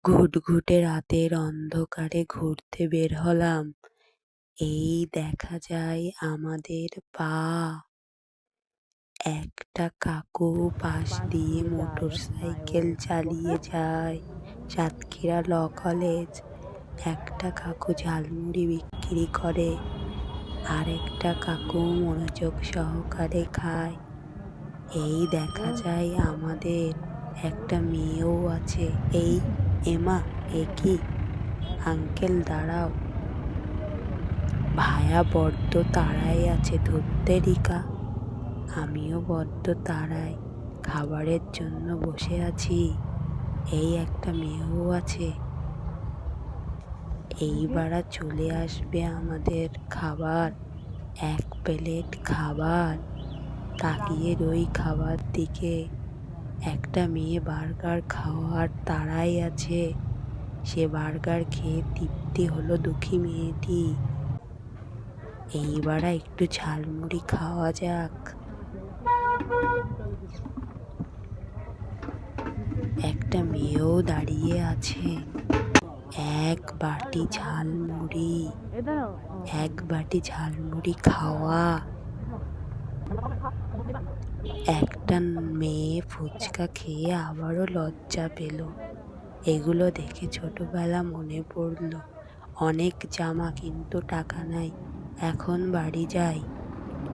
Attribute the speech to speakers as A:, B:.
A: ঘুটঘুটে রাতের অন্ধকারে ঘুরতে বের হলাম। এই দেখা যায় আমাদের পা। একটা কাকু পাশ দিয়ে মোটরসাইকেল চালিয়ে যায় সাতক্ষীরা ল কলেজ। একটা কাকু ঝালমুড়ি বিক্রি করে, আর একটা কাকু মনোযোগ সহকারে খায়। এই দেখা যায় আমাদের একটা মেয়েও আছে। এই এমা, এ কি? আঙ্কেল দাঁড়াও, ভায়া বড্ড তাড়ায় আছে ধত্তেরিকা। আমিও বড্ড তাড়ায়, খাবারের জন্য বসে আছি। এই একটা মেয়েও আছে। এইবার চলে আসবে আমাদের খাবার, এক প্লেট খাবার। তাকিয়ে রই খাবার দিকে। একটা মেয়ে বার্গার খাওয়ার তাড়ায় আছে। সে বার্গার খেয়ে তৃপ্তি হলো দুঃখী মেয়েটি। এইবার একটু ঝালমুড়ি খাওয়া যাক। একটা মেয়েও দাঁড়িয়ে আছে। এক বাটি ঝালমুড়ি, এক বাটি ঝালমুড়ি খাওয়া। একটা মেয়ে ফুচকা খেয়ে আবারও লজ্জা পেল। এগুলো দেখে ছোটবেলা মনে পড়ল। অনেক জামা কিন্তু টাকা নাই, এখন বাড়ি যাই।